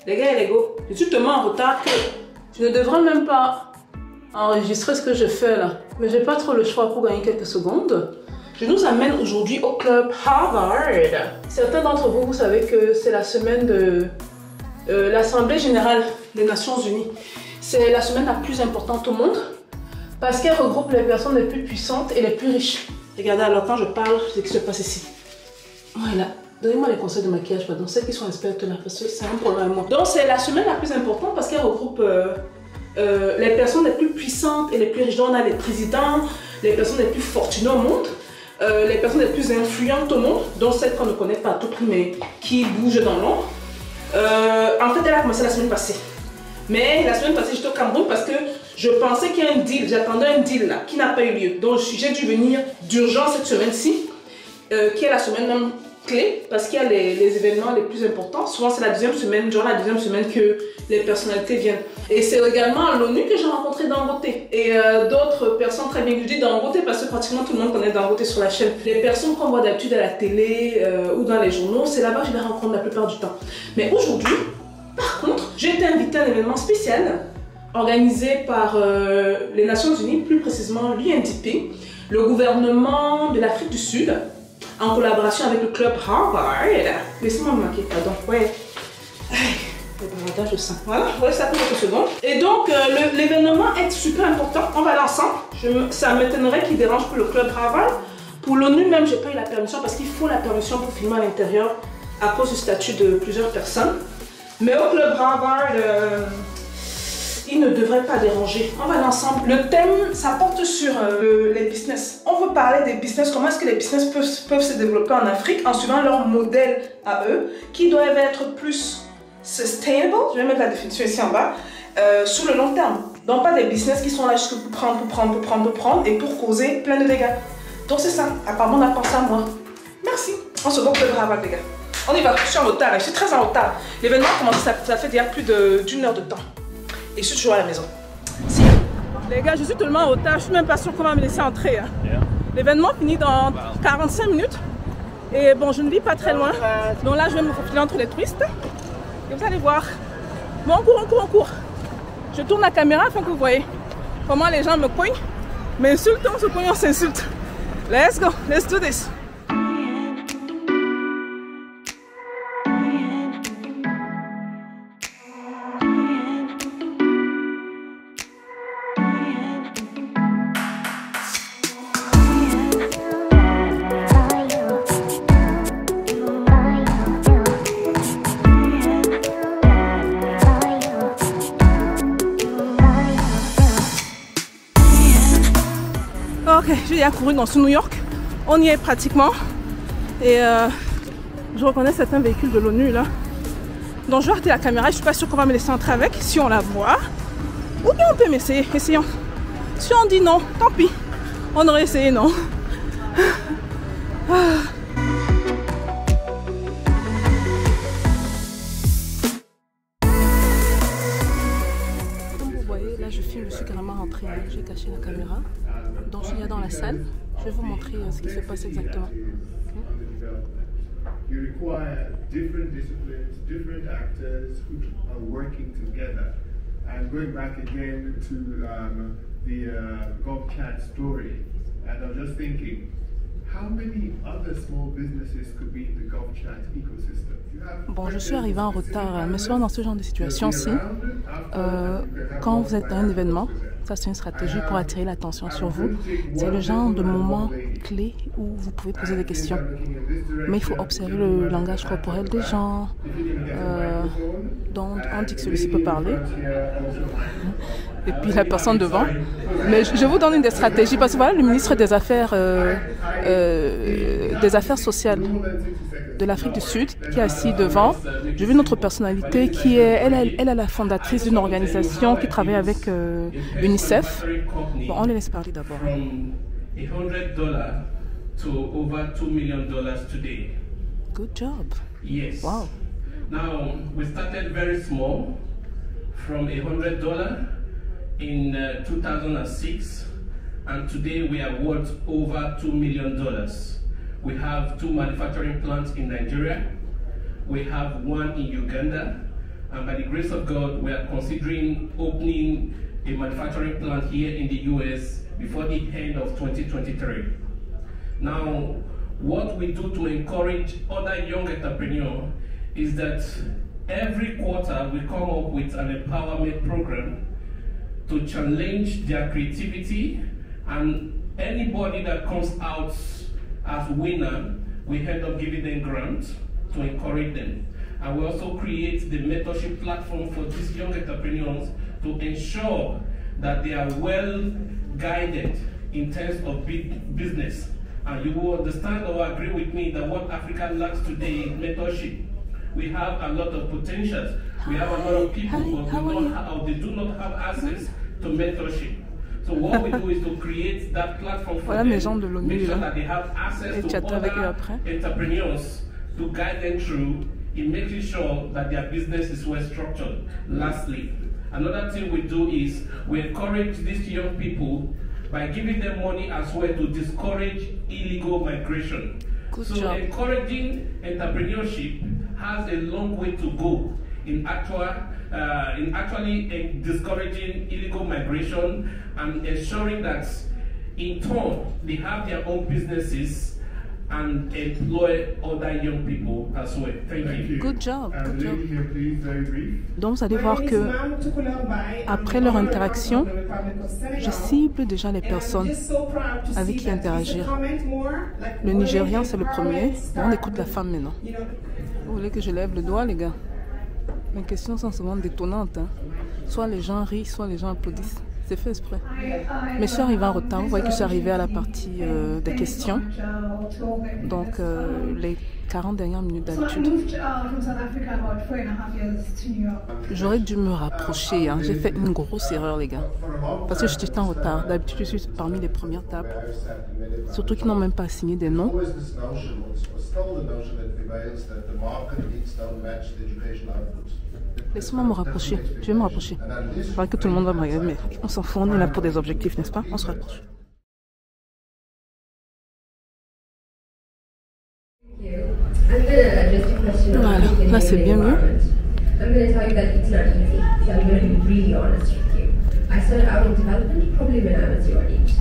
Les gars et les go, je suis tellement en retard que je ne devrais même pas enregistrer ce que je fais là. Mais j'ai pas trop le choix pour gagner quelques secondes. Je nous amène aujourd'hui au club Harvard. Certains d'entre vous, vous savez que c'est la semaine de l'Assemblée Générale des Nations Unies. C'est la semaine la plus importante au monde parce qu'elle regroupe les personnes les plus puissantes et les plus riches. Regardez, alors quand je parle, c'est ce qui se passe ici. Voilà. Donnez-moi les conseils de maquillage, pardon, celles qui sont expertes là, parce que c'est un problème à moi. Donc c'est la semaine la plus importante parce qu'elle regroupe les personnes les plus puissantes et les plus riches. Donc on a les présidents, les personnes les plus fortunées au monde, les personnes les plus influentes au monde, dont celles qu'on ne connaît pas à tout prix, mais qui bougent dans l'ombre. En fait, elle a commencé la semaine passée. Mais la semaine passée, j'étais au Cameroun parce que je pensais qu'il y a un deal, j'attendais un deal là, qui n'a pas eu lieu. Donc j'ai dû venir d'urgence cette semaine-ci, qui est la semaine même clé, parce qu'il y a les événements les plus importants. Souvent c'est la deuxième semaine, genre la deuxième semaine que les personnalités viennent. Et c'est également à l'ONU que j'ai rencontré Dangote et d'autres personnes très bien. Je dis Dangote parce que pratiquement tout le monde connaît Dangote sur la chaîne. Les personnes qu'on voit d'habitude à la télé ou dans les journaux, c'est là-bas que je les rencontre la plupart du temps. Mais aujourd'hui, par contre, j'ai été invitée à un événement spécial organisé par les Nations Unies, plus précisément l'UNDP, le gouvernement de l'Afrique du Sud, en collaboration avec le club Harvard. Laissez-moi me maquiller, pardon. Ouais. Le bavardage de sang. Voilà, ouais, ça fait quelques secondes. Et donc, l'événement est super important. On va aller ensemble. Ça m'étonnerait qu'il dérange pour le club Harvard. Pour l'ONU même, j'ai pas eu la permission parce qu'il faut la permission pour filmer à l'intérieur à cause du statut de plusieurs personnes. Mais au club Harvard, il ne devrait pas déranger. On va aller ensemble. Le thème, ça porte sur les business. On veut parler des business, comment est-ce que les business peuvent se développer en Afrique en suivant leur modèle à eux, qui doivent être plus sustainable, je vais mettre la définition ici en bas, sur le long terme. Donc pas des business qui sont là juste pour prendre et pour causer plein de dégâts. Donc c'est ça, apparemment on a pensé à moi. Merci. On se voit au club Harvard les gars. On y va, je suis en retard, je suis très en retard. L'événement a commencé, ça fait déjà plus d'une heure de temps. Et je suis toujours à la maison. Si. Les gars, je suis tellement en retard, je suis même pas sûre qu'on va me laisser entrer. Hein. Yeah. L'événement finit dans 45 minutes. Et bon, je ne vis pas très loin. Donc là, je vais me faufiler entre les touristes. Et vous allez voir. Bon, on court. Je tourne la caméra afin que vous voyez comment les gens me coignent. M'insultent, on se cogne, on s'insulte. Let's go, let's do this. Ok, j'ai déjà couru dans ce New York, on y est pratiquement et je reconnais certains véhicules de l'ONU là. Donc je vais arrêter la caméra, je suis pas sûre qu'on va me laisser entrer avec si on la voit. Ou bien on peut m'essayer, essayons. Si on dit non, tant pis, on aurait essayé non. Comme vous voyez, là je filme, je suis carrément rentrée, j'ai caché la caméra. Donc je suis dans la salle, je vais vous montrer ce qui se passe exactement. You require different disciplines, different actors who are working together. And going back again to the GovChat story, and I'm just thinking, how many other small businesses could be in the GovChat ecosystem? Bon, je suis arrivée en retard, mais souvent dans ce genre de situation-ci, quand vous êtes dans un événement, ça c'est une stratégie pour attirer l'attention sur vous. C'est le genre de moment clé où vous pouvez poser des questions. Mais il faut observer le langage corporel des gens, dont on dit que celui-ci peut parler. Et puis la personne devant. Mais je vous donne une des stratégies, parce que voilà le ministre des Affaires sociales de l'Afrique du Sud qui est assis devant. J'ai vu notre personnalité qui est, elle est la fondatrice d'une organisation qui travaille avec UNICEF. Bon, on les laisse parler d'abord. Good job. Yes. Wow. Now we started very small, from $100 in 2006, and today we are worth over $2 million. We have 2 manufacturing plants in Nigeria. We have 1 in Uganda, And by the grace of God, we are considering opening a manufacturing plant here in the US before the end of 2023. Now, what we do to encourage other young entrepreneurs is that every quarter we come up with an empowerment program to challenge their creativity, and anybody that comes out as winner, we end up giving them grants to encourage them. And we also create the mentorship platform for these young entrepreneurs to ensure that they are well guided in terms of business. And you will understand or agree with me that what Africa lacks today is mentorship. We have a lot of potentials. We have a lot of people but they do not have access to mentorship. So what we do is to create that platform for them, make sure that they have access to other entrepreneurs to guide them through in making sure that their business is well structured. Lastly, another thing we do is we encourage these young people by giving them money as well to discourage illegal migration. Good job. Encouraging entrepreneurship has a long way to go in actually discouraging illegal migration and ensuring that in turn they have their own businesses and employ other young people as well. Thank you. Good job. Good job. Donc vous allez voir que après leur interaction, je cible déjà les personnes avec qui interagir. Le Nigérian c'est le premier. On écoute la femme maintenant. Vous voulez que je lève le doigt, les gars? Les questions sont souvent détonnantes. Hein. Soit les gens rient, soit les gens applaudissent. C'est fait exprès. Mais je suis arrivée en retard. Vous voyez que je suis arrivée à la partie des questions. Donc, les 40 dernières minutes d'habitude. J'aurais dû me rapprocher. Hein. J'ai fait une grosse erreur, les gars. Parce que j'étais en retard. D'habitude, je suis parmi les premières tables. Surtout qu'ils n'ont même pas signé des noms. Laisse-moi me rapprocher. Je vais me rapprocher. Je crois que tout le monde va me regarder, mais on s'en fout. On est là pour des objectifs, n'est-ce pas? On se rapproche. Voilà, là c'est bien mieux. I'm going to tell you that it's not easy, so I'm going to be really honest with you. I started out in development probably when I was your age.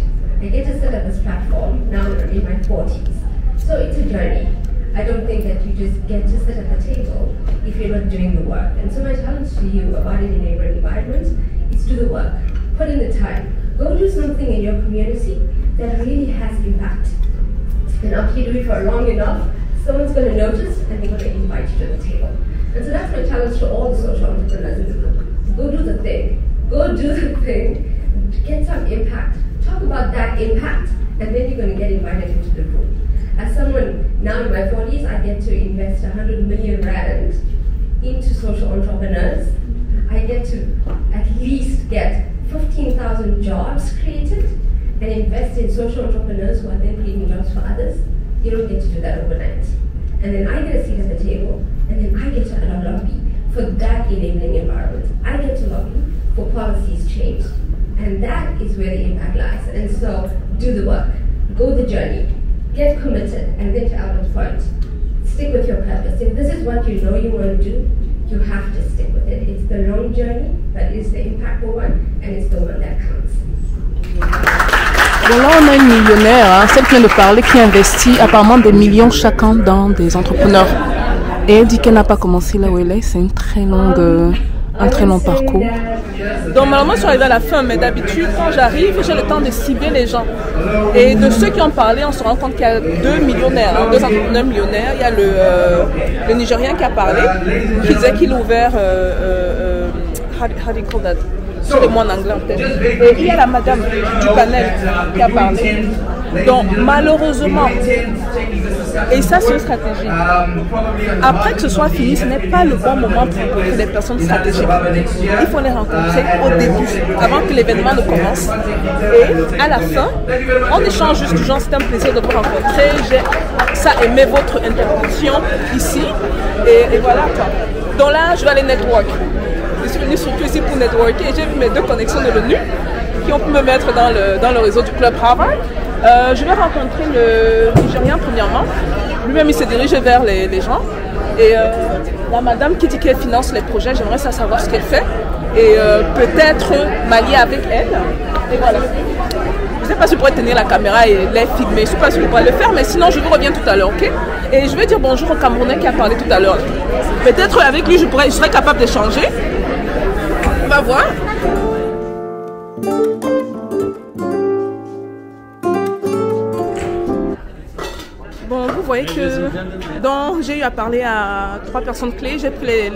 I get to set up this platform now I'm in my 40s. So it's a journey. I don't think that you just get to sit at the table if you're not doing the work. And so my challenge to you about an enabling environment is do the work. Put in the time. Go do something in your community that really has impact. And after you do it for long enough, someone's going to notice and they're going to invite you to the table. And so that's my challenge to all the social entrepreneurs in the group. Go do the thing. Go do the thing. Get some impact. Talk about that impact. And then you're going to get invited into the group. As someone now in my 40s, I get to invest 100 million rand into social entrepreneurs. I get to at least get 15,000 jobs created and invest in social entrepreneurs who are then creating jobs for others. You don't get to do that overnight. And then I get a seat at the table, and then I get to lobby for that enabling environment. I get to lobby for policies change. And that is where the impact lies. And so do the work, go the journey, get committed, and then to Albert's point, stick with your purpose. If this is what you know you want to do, you have to stick with it. It's the long journey, but it's the impactful one, and it's the one that counts. Bon, là on a une millionnaire, hein, celle qui vient de parler, qui investit apparemment des millions chacun dans des entrepreneurs. Et elle dit qu'elle n'a pas commencé là où elle est, c'est une très longue, un très long parcours. Donc malheureusement je suis arrivée à la fin, mais d'habitude quand j'arrive, j'ai le temps de cibler les gens. Et de ceux qui ont parlé, on se rend compte qu'il y a deux millionnaires, hein, deux entrepreneurs millionnaires. Il y a le Nigérien qui a parlé, qui disait qu'il a ouvert, how do you call that? Sur les mots en anglais en tête. Et il y a la madame du panel qui a parlé. Donc malheureusement, et ça c'est une stratégie. Après que ce soit fini, ce n'est pas le bon moment pour rencontrer des personnes stratégiques. Il faut les rencontrer au début, avant que l'événement ne commence. Et à la fin, on échange juste du genre, c'est un plaisir de vous rencontrer. J'ai ça aimé votre intervention ici. Et voilà quoi. Donc là, je vais aller network. Je suis venue surtout ici pour networker et j'ai vu mes deux connexions de l'ONU qui ont pu me mettre dans le réseau du Club Harvard. Je vais rencontrer le Nigérien premièrement. Lui-même il s'est dirigé vers les gens. Et la madame qui dit qu'elle finance les projets, j'aimerais savoir ce qu'elle fait. Et peut-être m'allier avec elle. Et voilà. Je ne sais pas si je pourrais tenir la caméra et les filmer. Je ne sais pas si je pourrais le faire, mais sinon je vous reviens tout à l'heure, ok? Et je vais dire bonjour au Camerounais qui a parlé tout à l'heure. Peut-être avec lui je serais capable d'échanger. On va voir. Bon, vous voyez que j'ai eu à parler à 3 personnes clés. J'ai pris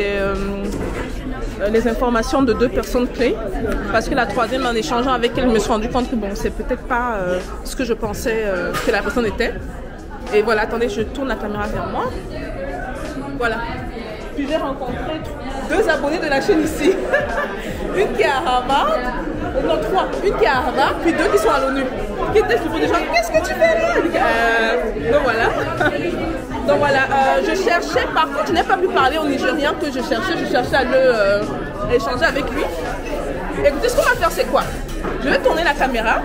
les informations de 2 personnes clés parce que la troisième, en échangeant avec elle, je me suis rendu compte que bon, c'est peut-être pas ce que je pensais que la personne était. Et voilà, attendez, je tourne la caméra vers moi. Voilà. Puis j'ai rencontré 2 abonnés de la chaîne ici. Une qui est à Harvard, non 3, une qui est à Harvard, puis 2 qui sont à l'ONU. Qui étaient sur des gens, qu'est-ce que tu fais là? Donc voilà. Donc voilà, je cherchais, par contre je n'ai pas pu parler au Nigérien que je cherchais à échanger avec lui. Écoutez, ce qu'on va faire c'est quoi? Je vais tourner la caméra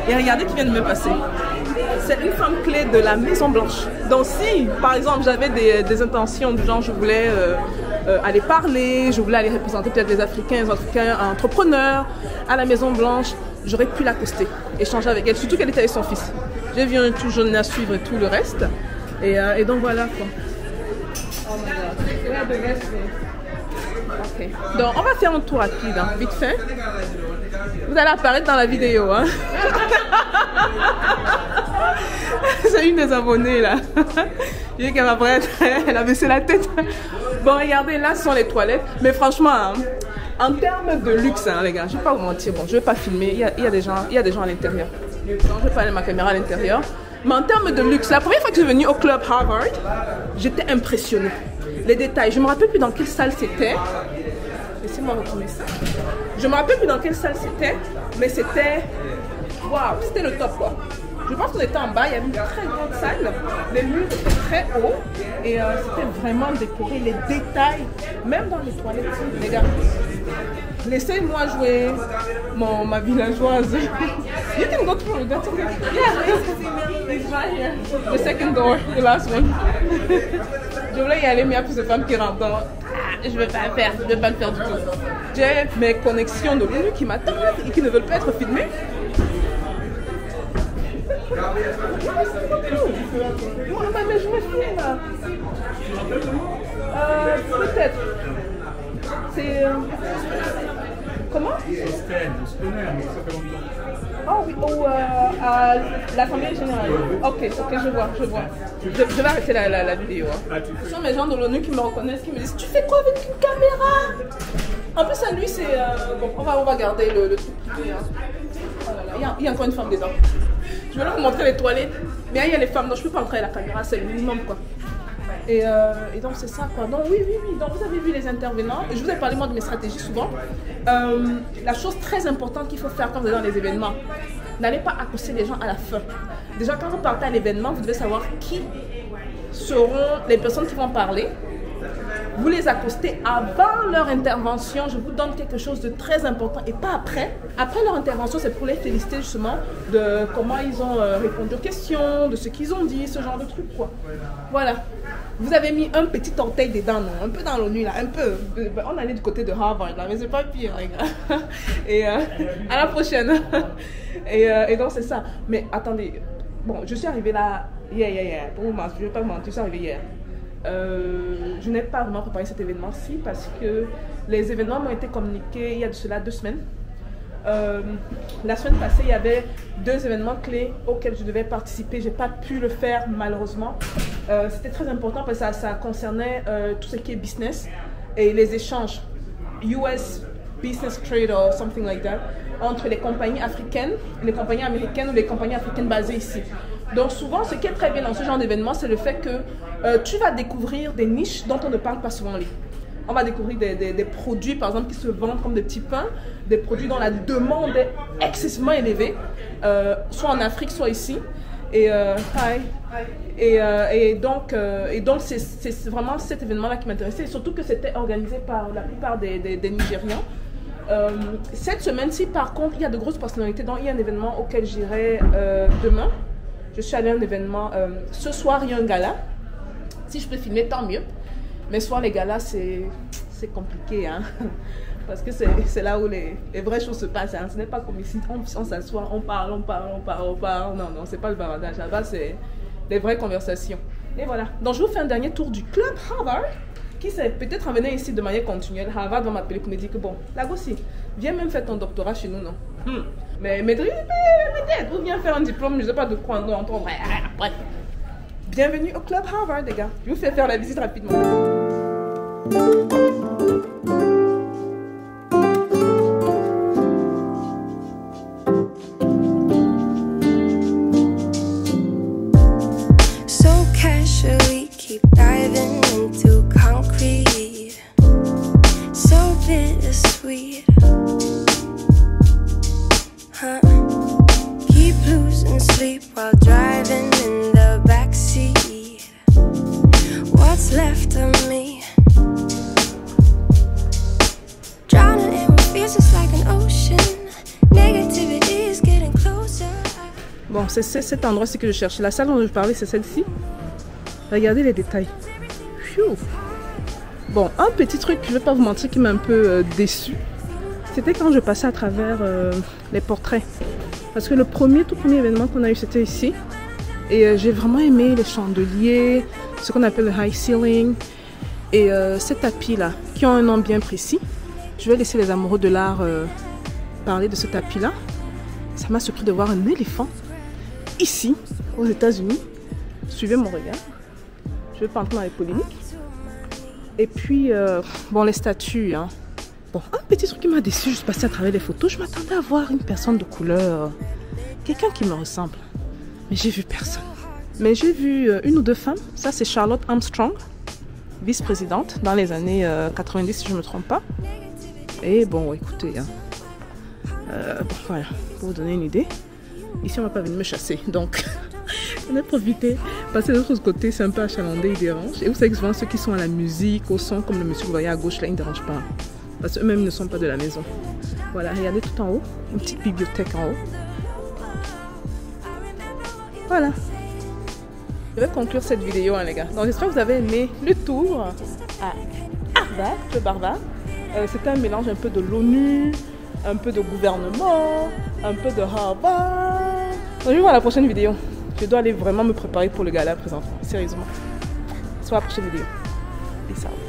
et regardez qui vient de me passer. C'est une femme clé de la Maison Blanche. Donc si, par exemple, j'avais des intentions du genre, je voulais aller parler, je voulais aller représenter peut-être les Africains entrepreneurs à la Maison Blanche, j'aurais pu l'accoster, échanger avec elle, surtout qu'elle était avec son fils. J'ai vu un tout jeune à suivre et tout le reste. Et donc voilà quoi. Oh my god. Okay. Donc on va faire un tour rapide, hein, vite fait. Vous allez apparaître dans la vidéo. Hein. C'est une des abonnées là. Je dis qu'elle m'apprête, elle a baissé la tête. Bon regardez, là ce sont les toilettes. Mais franchement, hein, en termes de luxe, hein, les gars, je ne vais pas vous mentir. Bon, je ne vais pas filmer, il y a des gens à l'intérieur. Donc je vais pas aller ma caméra à l'intérieur. Mais en termes de luxe, la première fois que je suis venue au club Harvard, j'étais impressionnée. Les détails, je ne me rappelle plus dans quelle salle c'était. Laissez-moi retourner ça. Je ne me rappelle plus dans quelle salle c'était, mais c'était... Waouh, c'était le top quoi. Je pense qu'on était en bas, il y avait une très grande salle, les murs étaient très hauts et c'était vraiment décoré, les détails, même dans les toilettes, les gars. Laissez-moi jouer ma villageoise. You can go through, that's okay. Yeah, it's right here. The second door, the last one. Je voulais y aller, mais il y a plus de femmes qui rentrent. Je ne vais pas le faire, je ne vais pas le faire du tout. J'ai mes connexions de l'ONU qui m'attendent et qui ne veulent pas être filmées. Mais je me filme là. Peut-être. C'est... Comment? Oh oui, à l'Assemblée Générale. Ok, je vois. Je vais arrêter la vidéo. Hein. Ce sont mes gens de l'ONU qui me reconnaissent, qui me disent, tu fais quoi avec une caméra? En plus, à lui, c'est... bon, on va garder le truc privé. Hein. Oh là là, il y a encore une femme dedans. Je vais vous montrer les toilettes. Mais il y a les femmes, donc je ne peux pas entrer à la caméra, c'est le minimum quoi. Et donc c'est ça quoi. Donc oui. Donc vous avez vu les intervenants. Et je vous ai parlé moi de mes stratégies souvent. La chose très importante qu'il faut faire quand vous êtes dans les événements, n'allez pas accoster les gens à la fin. Déjà quand vous partez à l'événement, vous devez savoir qui seront les personnes qui vont parler. Vous les accostez avant leur intervention, je vous donne quelque chose de très important et pas après. Après leur intervention, c'est pour les féliciter justement de comment ils ont répondu aux questions, de ce qu'ils ont dit, ce genre de trucs quoi. Voilà. Vous avez mis un petit orteil dedans, non? Un peu dans l'ONU là, un peu. On allait du côté de Harvard là, mais c'est pas pire les gars. Et à la prochaine. Et donc c'est ça. Mais attendez, bon, je suis arrivée là, hier. Pour vous mentir, je ne vais pas vous mentir, je suis arrivée hier. Je n'ai pas vraiment préparé cet événement-ci parce que les événements m'ont été communiqués il y a de cela 2 semaines. La semaine passée, il y avait 2 événements clés auxquels je devais participer. Je n'ai pas pu le faire malheureusement. C'était très important parce que ça concernait tout ce qui est business et les échanges US Business Trade or something like that entre les compagnies africaines, les compagnies américaines ou les compagnies africaines basées ici. Donc souvent, ce qui est très bien dans ce genre d'événement, c'est le fait que tu vas découvrir des niches dont on ne parle pas souvent en ligne. On va découvrir des produits, par exemple, qui se vendent comme des petits pains, des produits dont la demande est excessivement élevée, soit en Afrique, soit ici. Et donc c'est vraiment cet événement-là qui m'intéressait, et surtout que c'était organisé par la plupart des Nigérians. Cette semaine-ci, par contre, il y a de grosses personnalités, donc il y a un événement auquel j'irai demain. Je suis allée à un événement, ce soir il y a un gala, si je peux filmer tant mieux. Mais soit les galas, c'est compliqué, hein. Parce que c'est là où les vraies choses se passent. Hein. Ce n'est pas comme ici, on s'assoit, on parle. Non, c'est pas le bavardage. Là-bas, c'est des vraies conversations. Et voilà. Donc, je vous fais un dernier tour du club Harvard, qui s'est peut-être amené ici de manière continuelle. Harvard va m'appeler pour me dire que bon, Lagossi, viens même faire ton doctorat chez nous, non? Mais peut-être, ou viens faire un diplôme, je sais pas de quoi, non, bref. Bienvenue au club Harvard, les gars. Je vous fais faire la visite rapidement. Bon, c'est cet endroit-ci que je cherche. La salle dont je parlais, c'est celle-ci. Regardez les détails. Phew. Bon, un petit truc, je ne vais pas vous mentir, qui m'a un peu déçu. C'était quand je passais à travers les portraits. Parce que le tout premier événement qu'on a eu, c'était ici. Et j'ai vraiment aimé les chandeliers, ce qu'on appelle le high ceiling. Et ces tapis-là, qui ont un nom bien précis. Je vais laisser les amoureux de l'art parler de ce tapis-là. Ça m'a surpris de voir un éléphant ici, aux États-Unis. Suivez mon regard. Je ne vais pas entrer dans les polémiques. Et puis, bon, les statues. Hein. Bon, un petit truc qui m'a déçu, juste passé à travers les photos. Je m'attendais à voir une personne de couleur. Quelqu'un qui me ressemble. Mais j'ai vu personne. Mais j'ai vu une ou deux femmes. Ça, c'est Charlotte Armstrong, vice-présidente dans les années 90, si je ne me trompe pas. Et bon, écoutez, hein. Bon, voilà, pour vous donner une idée. Ici, on ne va pas venir me chasser. Donc, on a profité. Passer de l'autre côté, c'est un peu achalandé, il dérange. Et vous savez que souvent, ceux qui sont à la musique, au son, comme le monsieur que vous voyez à gauche, là, ils ne dérangent pas. Parce qu'eux-mêmes ne sont pas de la maison. Voilà, regardez tout en haut. Une petite bibliothèque en haut. Voilà. Je vais conclure cette vidéo, hein, les gars. Donc, j'espère que vous avez aimé le tour à Harvard, le Harvard. C'était un mélange un peu de l'ONU, un peu de gouvernement, un peu de Harvard. Donc, je vous vois à la prochaine vidéo. Je dois aller vraiment me préparer pour le gala présentement. Sérieusement. Soit à la prochaine vidéo. Peace out.